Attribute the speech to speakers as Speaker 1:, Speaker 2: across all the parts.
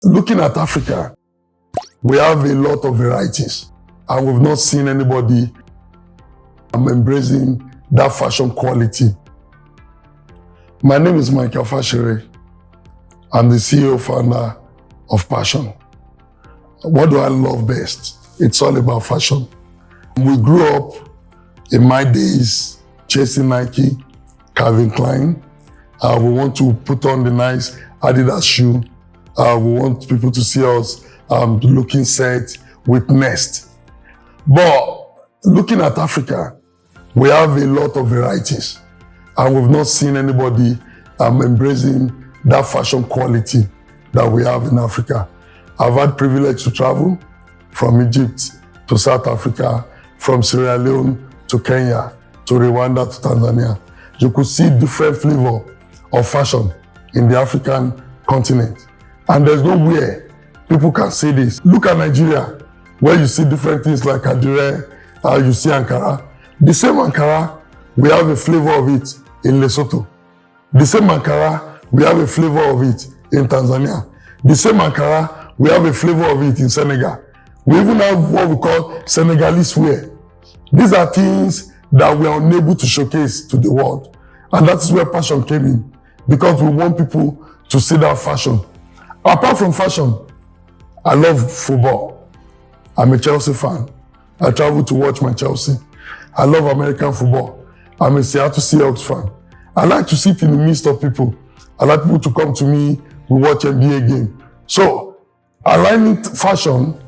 Speaker 1: Looking at Africa, we have a lot of varieties, and we've not seen anybody embracing that fashion quality. My name is Michael Pashione. I'm the CEO founder of Pashione. What do I love best? It's all about fashion. We grew up in my days chasing Nike, Calvin Klein. We want to put on the nice Adidas shoe. We want people to see us looking set with Nest. But looking at Africa, we have a lot of varieties, and we've not seen anybody embracing that fashion quality that we have in Africa. I've had privilege to travel from Egypt to South Africa, from Sierra Leone to Kenya, to Rwanda to Tanzania. You could see different flavor of fashion in the African continent. And there's nowhere people can see this. Look at Nigeria, where you see different things like Adire, you see Ankara. The same Ankara, we have a flavor of it in Lesotho. The same Ankara, we have a flavor of it in Tanzania. The same Ankara, we have a flavor of it in Senegal. We even have what we call Senegalese wear. These are things that we are unable to showcase to the world. And that's where Pashione came in, because we want people to see that fashion. Apart from fashion, I love football. I'm a Chelsea fan. I travel to watch my Chelsea. I love American football. I'm a Seattle Seahawks fan. I like to sit in the midst of people. I like people to come to me, we watch NBA game. So, aligning fashion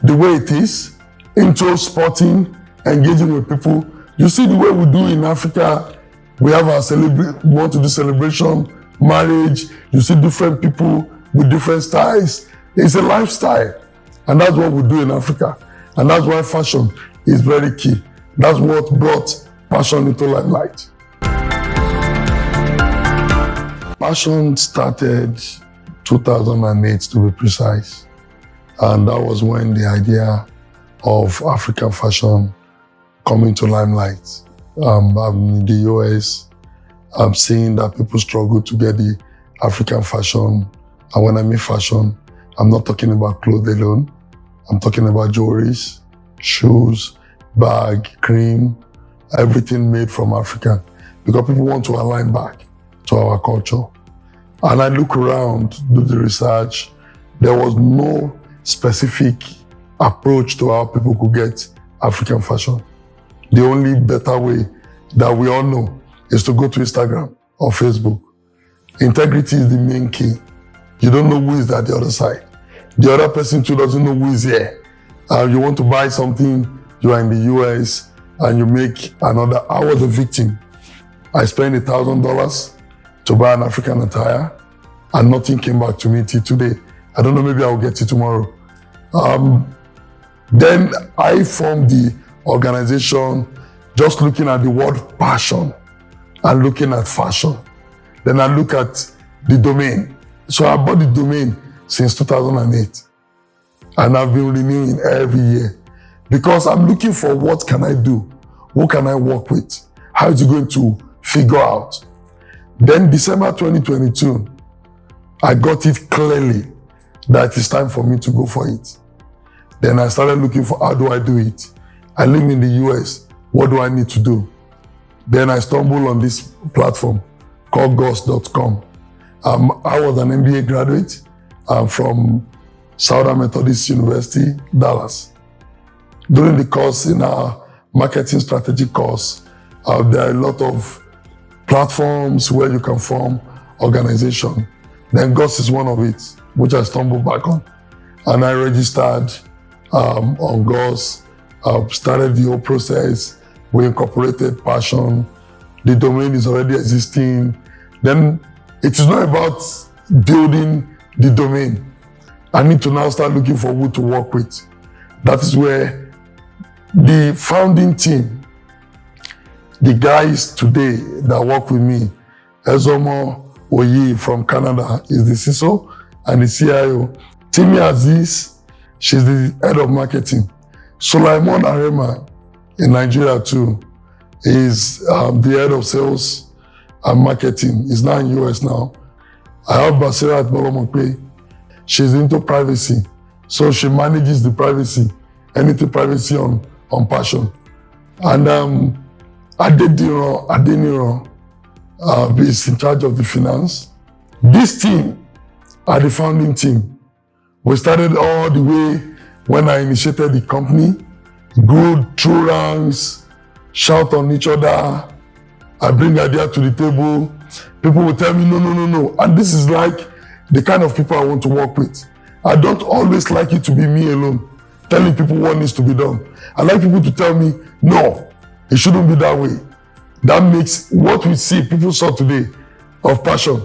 Speaker 1: the way it is into sporting, engaging with people. You see the way we do in Africa, we have our we want to do celebration, marriage. You see different people with different styles. It's a lifestyle. And that's what we do in Africa. And that's why fashion is very key. That's what brought Pashione into limelight. Pashione started 2008 to be precise. And that was when the idea of African fashion coming to limelight. I'm in the US. I'm seeing that people struggle to get the African fashion. And when I mean fashion, I'm not talking about clothes alone. I'm talking about jewelries, shoes, bag, cream, everything made from Africa. Because people want to align back to our culture. And I look around, do the research. There was no specific approach to how people could get African fashion. The only better way that we all know is to go to Instagram or Facebook. Integrity is the main key. You don't know who is at the other side. The other person too doesn't know who is here. You want to buy something, you are in the US, and you make another. I was a victim. I spent $1,000 to buy an African attire, and nothing came back to me till today. I don't know, maybe I'll get it tomorrow. Then I formed the organization just looking at the word passion and looking at fashion. Then I look at the domain. So I bought the domain since 2008. And I've been renewing every year because I'm looking for what can I do? Who can I work with? How is it going to figure out? Then December 2022, I got it clearly that it's time for me to go for it. Then I started looking for how do I do it? I live in the US. What do I need to do? Then I stumbled on this platform called Gos.com. I was an MBA graduate from Southern Methodist University, Dallas. During the course in our marketing strategy course, there are a lot of platforms where you can form organization. Then Gos is one of it, which I stumbled back on. And I registered on Gos, started the whole process. We incorporated Pashione. The domain is already existing. Then it is not about building the domain. I need to now start looking for who to work with. That is where the founding team, the guys today that work with me, Ezomo Oyi from Canada is the CISO and the CIO. Timi Aziz, she's the head of marketing. Sulaiman Arema in Nigeria too is the head of sales and marketing. He's now in US now. I have Basirat Bolomokwe. she's into privacy. So she manages the privacy, anything privacy on Passion. And Adeniro is in charge of the finance. This team are the founding team. We started all the way when I initiated the company, grew through ranks, shout on each other. I bring idea to the table. People will tell me, no. And this is like the kind of people I want to work with. I don't always like it to be me alone, telling people what needs to be done. I like people to tell me, no, it shouldn't be that way. That makes what we see, people saw today of Passion,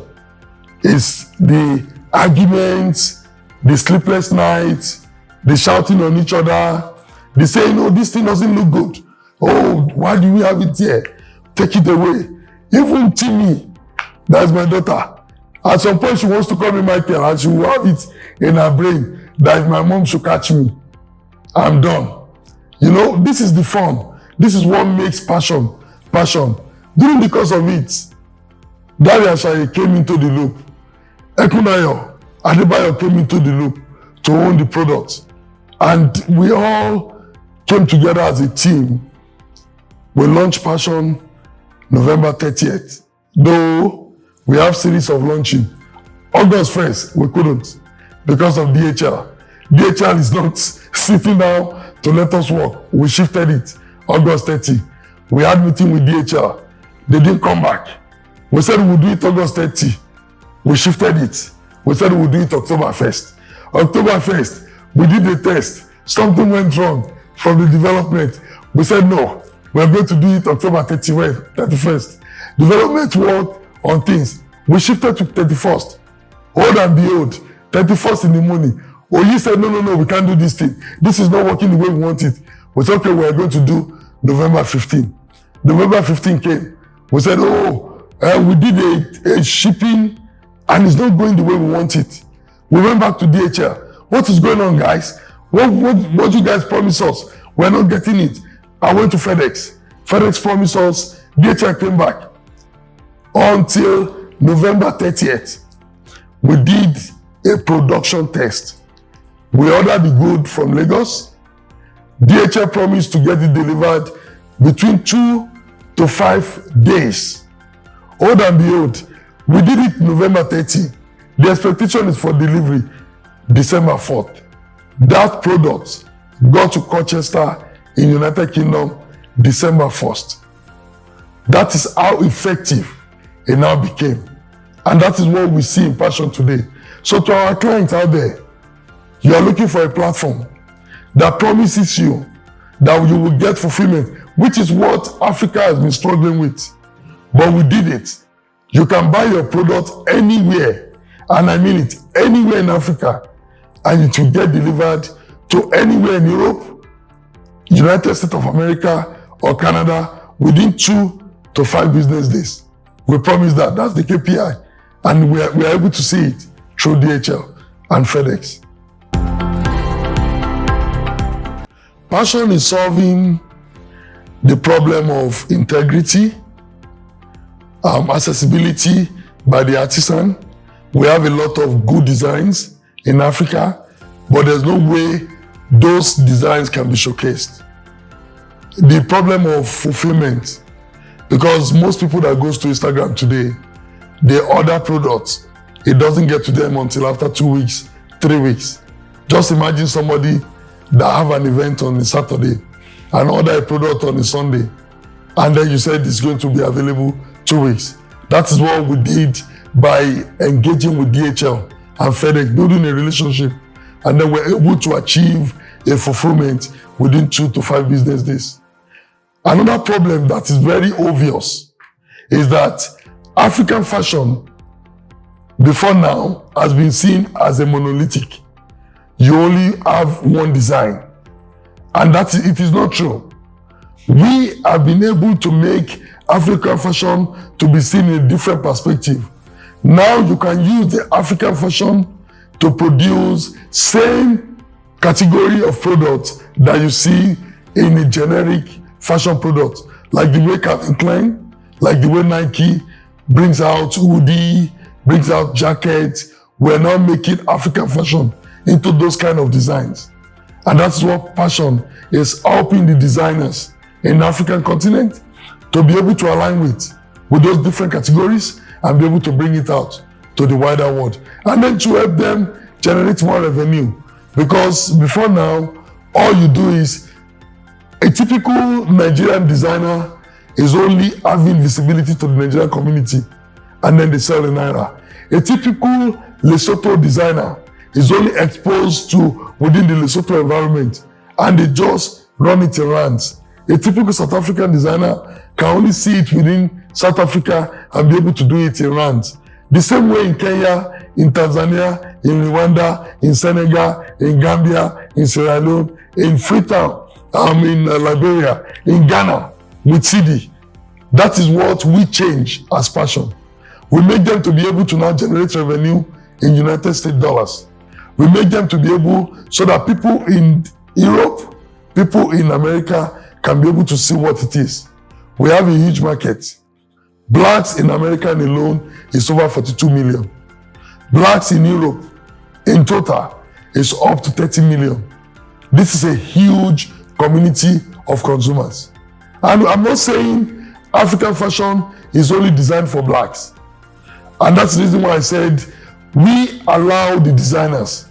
Speaker 1: is the arguments, the sleepless nights, the shouting on each other, the saying, oh, this thing doesn't look good. Oh, why do we have it here? Take it away. Even Timmy, that's my daughter, at some point she wants to come in my care and she will have it in her brain that if my mom should catch me, I'm done. You know, this is the fun. This is what makes passion. During the course of it, Daria Shaye came into the loop. Ekunayo Adebayo came into the loop to own the product. And we all came together as a team. We launched Passion November 30th. Though we have series of launching. August 1st, we couldn't because of DHL. DHL is not sitting down to let us work. We shifted it August 30. We had meeting with DHL. They didn't come back. We said we'll do it August 30. We shifted it. We said we'll do it October 1st. October 1st, we did the test. Something went wrong from the development. We said no, we're going to do it October 31st. Development work on things. We shifted to 31st. Hold and behold, 31st in the morning. Oyi said, no, we can't do this thing. This is not working the way we want it. We said, okay, we're going to do November 15. November 15 came. We said, we did a shipping and it's not going the way we want it. We went back to DHL. What is going on, guys? What you guys promised us? We're not getting it. I went to FedEx. FedEx promised us. DHL came back. Until November 30th, we did a production test. We ordered the good from Lagos. DHL promised to get it delivered between 2 to 5 days. Hold and behold, we did it November 30. The expectation is for delivery December 4th. That product got to Colchester in United Kingdom December 1st. That is how effective it now became. And that is what we see in Passion today. So to our clients out there, you are looking for a platform that promises you that you will get fulfillment, which is what Africa has been struggling with. But we did it. You can buy your product anywhere, and I mean it, anywhere in Africa, and it will get delivered to anywhere in Europe, United States of America, or Canada within 2 to 5 business days. We promise that. That's the KPI. And we are able to see it through DHL and FedEx. Passion is solving the problem of integrity, accessibility by the artisan. We have a lot of good designs in Africa, but there's no way those designs can be showcased. The problem of fulfillment, because most people that goes to Instagram today, they order products. It doesn't get to them until after 2 weeks, 3 weeks. Just imagine somebody that have an event on a Saturday and order a product on a Sunday, and then you said it's going to be available 2 weeks. That is what we did by engaging with DHL and FedEx, building a relationship, and then we're able to achieve a fulfillment within 2 to 5 business days. Another problem that is very obvious is that African fashion before now has been seen as a monolithic. You only have one design, and it is not true. We have been able to make African fashion to be seen in a different perspective. Now you can use the African fashion to produce same category of products that you see in a generic fashion product, like the way Calvin Klein, like the way Nike brings out hoodie, brings out jackets. we're now making African fashion into those kind of designs. And that's what Passion is helping the designers in the African continent to be able to align with those different categories and be able to bring it out to the wider world. And then to help them generate more revenue. Because before now, all you do is a typical Nigerian designer is only having visibility to the Nigerian community and then they sell in Naira. A typical Lesotho designer is only exposed to within the Lesotho environment and they just run it in rands. A typical South African designer can only see it within South Africa and be able to do it in rands. The same way in Kenya, in Tanzania, in Rwanda, in Senegal, in Gambia, in Sierra Leone, in Freetown, in Liberia, in Ghana, with CD. That is what we change as Passion. We make them to be able to now generate revenue in United States dollars. We make them to be able so that people in Europe, people in America can be able to see what it is. We have a huge market. Blacks in America alone is over 42 million. Blacks in Europe in total is up to 30 million. This is a huge community of consumers. And I'm not saying African fashion is only designed for blacks. And that's the reason why I said we allow the designers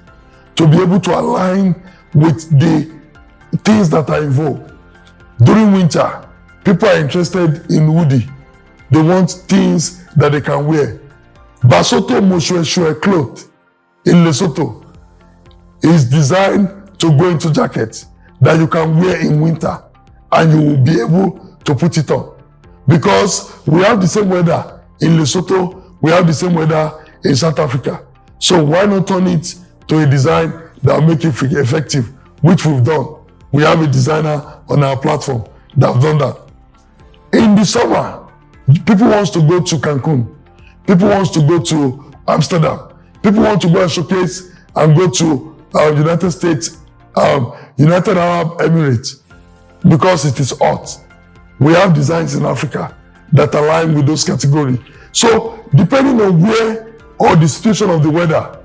Speaker 1: to be able to align with the things that are in vogue. During winter, people are interested in hoodie. They want things that they can wear. Basotho Moshweshwe cloth in Lesotho is designed to go into jackets that you can wear in winter and you will be able to put it on. Because we have the same weather in Lesotho, we have the same weather in South Africa. So why not turn it to a design that will make it effective, which we've done. We have a designer on our platform that have done that. In the summer, people want to go to Cancun. People want to go to Amsterdam. People want to go and showcase and go to United States, United Arab Emirates, because it is hot. We have designs in Africa that align with those categories. So depending on where or the situation of the weather,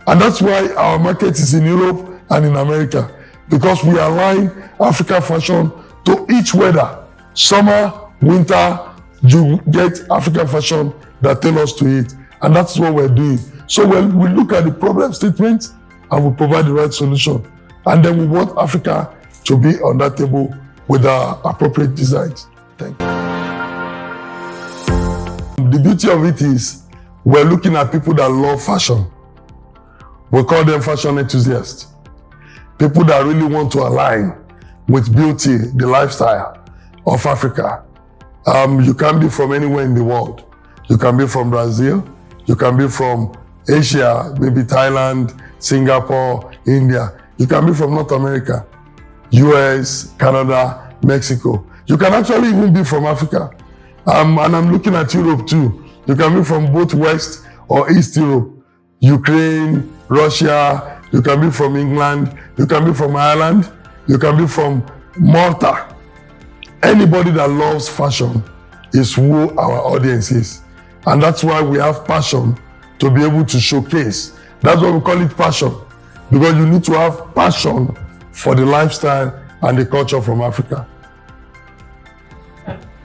Speaker 1: and that's why our market is in Europe and in America, because we align African fashion to each weather. Summer, winter, you get African fashion that tailors to it. And that's what we're doing. So when we look at the problem statement and we provide the right solution, and then we want Africa to be on that table with our appropriate designs. Thank you. The beauty of it is we're looking at people that love fashion. We call them fashion enthusiasts. People that really want to align with beauty, the lifestyle of Africa. You can be from anywhere in the world. You can be from Brazil. You can be from Asia, maybe Thailand, Singapore, India. You can be from North America, US, Canada, Mexico. You can actually even be from Africa. And I'm looking at Europe too. You can be from both West or East Europe. Ukraine, Russia, you can be from England, you can be from Ireland, you can be from Malta. Anybody that loves fashion is who our audience is. And that's why we have passion to be able to showcase. That's why we call it passion. Because you need to have passion for the lifestyle and the culture from Africa.